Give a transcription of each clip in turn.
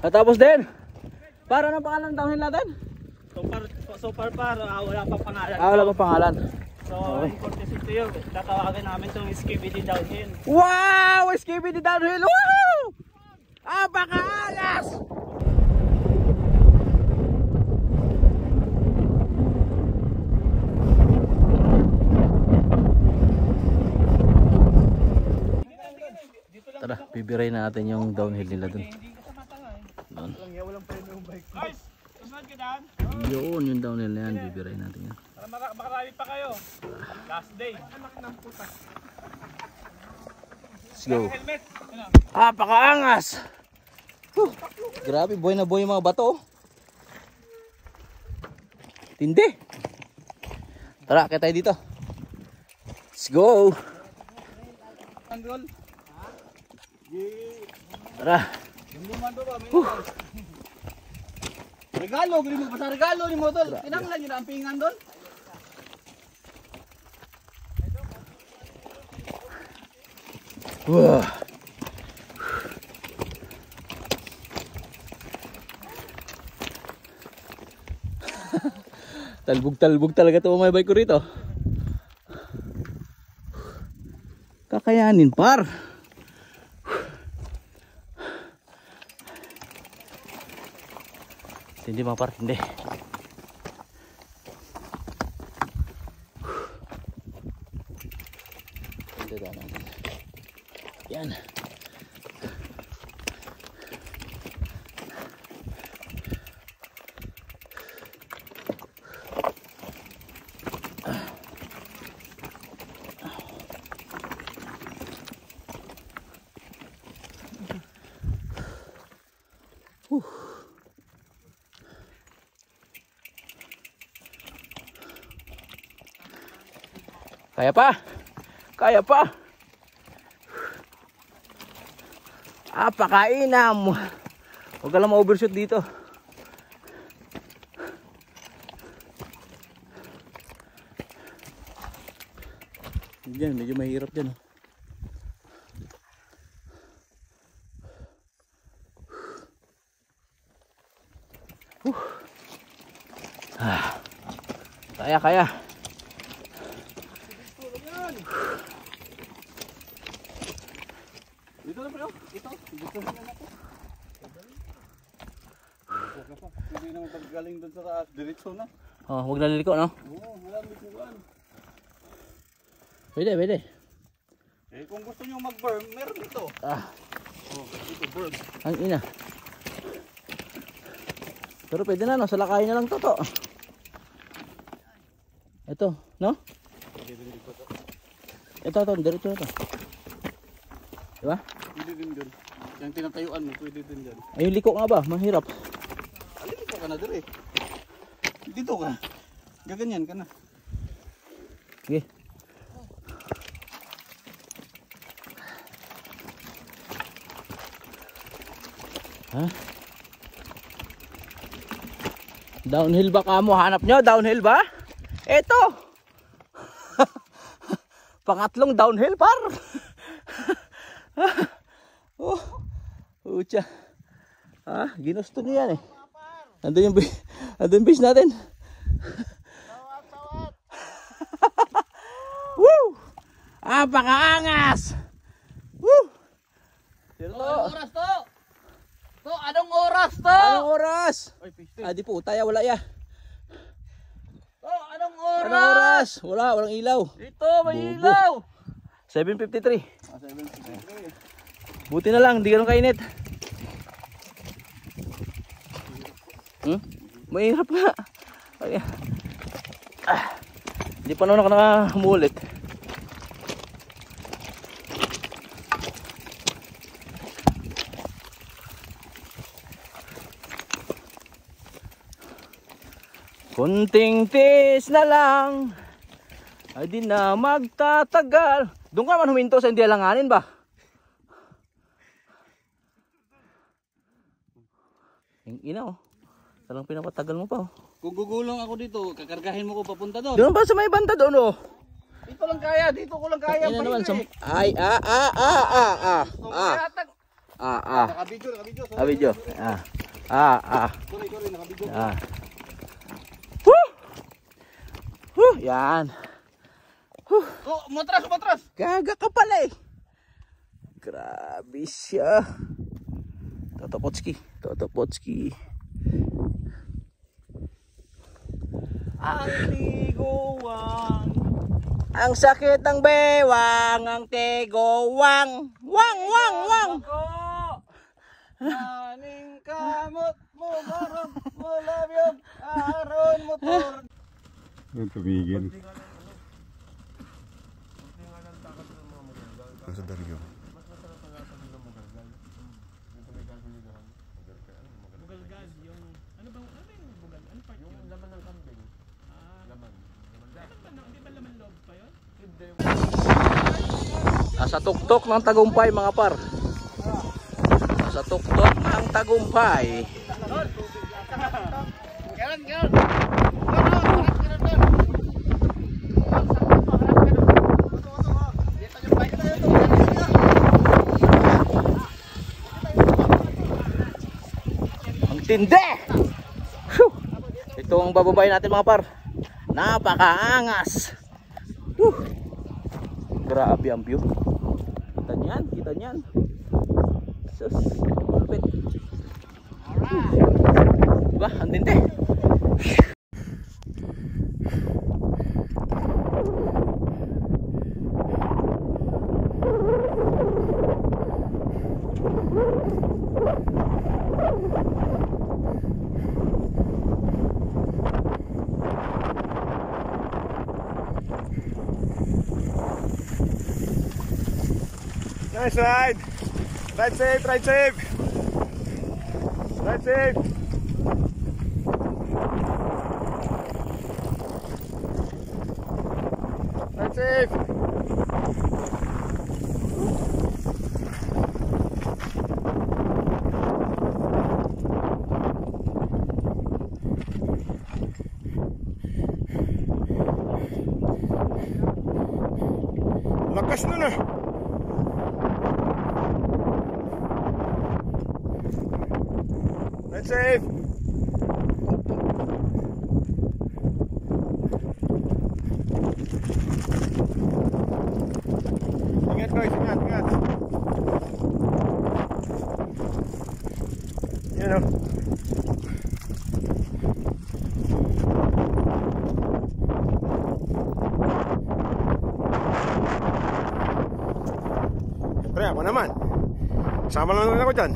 At tapos din. Para ng pangalan ng downhill natin? So far wala pang pangalan. Wala pang pangalan. So, okay. Courtesy to you, tatawagan namin itong Skibidi Downhill. Wow! Skibidi Downhill! Woo! Apakaangas! Tara, bibiray natin yung downhill nila dun. Doon. Yun, yung downhill na yan, bibiray natin yan. Makarami pa kayo. Last day. Let's go. Apakaangas! Grabe, buhay na buhay yung mga bato. Tindi. Tara, kaya tayo dito. Let's go. Tara. Regalo, gili mo pa sa regalo ni mo tol. Kinanglan yun ang pingan doon. Wow. Talbog talaga ito may bike ko rito. Kakayanin par. Hindi mga par, hindi. Hindi daw natin. Yan. Kaya pa. Kaya pa. Apakainam. Huwag ka lang ma-overshoot dito. Diyan, medyo mahirap dyan. Kaya. Dito na bro. Dito na natin. Hindi naman paggaling doon sa taas. Diretso na. Oh, huwag naliliko, no? Oo, wala likuan. Pwede. Eh, kung gusto nyo mag-berm, meron dito. Oh, dito, berm. Ang ina. Pero pwede na, no? Salakayin na lang to. Ito, no? Ito, diretso na to. Diba? Pwede din dyan. Yung tinatayuan mo, pwede din dyan. Ay, yung liko nga ba? Mahirap. Dito ka na dire. Dito ka. Gaganyan ka na. Sige. Ha? Downhill ba kamo? Hanap nyo? Downhill ba? Eto! Pangatlong downhill par! Oh, ucha. Ginusto niya yan eh. Andun yung fish natin. Sawat. Woo! Apakaangas! Woo! Anong oras to? Anong oras to? Anong oras? Ay, Di po, taya wala ya. anong oras? Anong oras? Walang ilaw. Dito, may ilaw. 7:53. 7:53. Buti na lang, hindi ganun kainit. Mahirap nga. Hindi pa naman ako nakahumulit. Kunting tiis na lang ay di na magtatagal. Doon ka naman huminto sa hindi alanganin ba? Yung ina oh. Talang pinapatagal mo pa oh. Kung gugulong ako dito, kakargahin mo ko papunta doon. Doon ba sa may banda doon oh? Dito ko lang kaya. Ina naman sa... Nakabidyo, nakabidyo. Video. Sorry, nakabidyo. Yan. Oh, matras. Gaga ka pala eh. Grabe siya. Totopotski. Ang tigowang. Ang sakit ng bewang, ang tigowang. Wang. Aning kamot mo, marong mo, labyog, aron motor. Ang tumigil. Nasa Dario. Bugalgaz, yung ano ba yung bugal? Ano part yun? Yung laman ng kambing. Laman. Hindi ba laman loob pa yun? Hindi. Nasa tuktok ng tagumpay mga par. Nasa tuktok ng tagumpay. Ang tindi! Whew! Ito ang bababayin natin mga par. Napakaangas! Grabe ang view. Kita niyan. Sus, kapit. Diba? Ang tindi. Nice ride! Ride safe! Ride safe! Ride safe! Ride safe! Lakas nun ah! Ride safe! Ingat guys, ingat! Yan o. Siyempre ako naman. Sama lang naman ako dyan.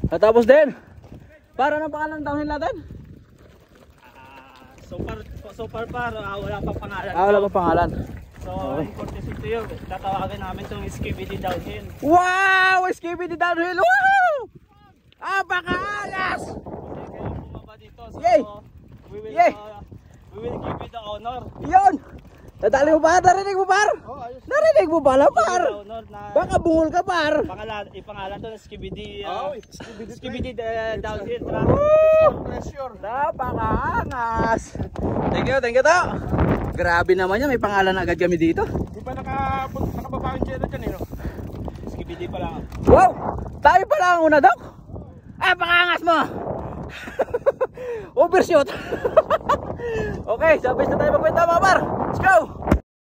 Natapos din. Para ng pangalan ng downhill natin? So far wala pang pangalan. Wala pang pangalan. So, in courtesy to you, tatawagan namin itong Skibidi Downhill. Wow! Skibidi Downhill! Woo! Apakaangas! Kaya bumaba dito. So, Yay! we will Yay! we will give you the honor. Yun! Nadali mo par? Narinig mo par? Oh, ayos. Narinig mo pala par? Download na Baka bungol ka par. pangalan to na Skibidi. Oh, Skibidi downhill track. Pressure. Napakangas. Thank you to. Grabe naman yan, may pangalan na agad kami dito. Di ba nakababa yung channel dyan eh, no? Skibidi pa lang. Wow! Tayo pala ang una, Dok. Ah, pangangas mo! Overshoot! Okay, sabay na tayo magkwenta mga par. Let's go!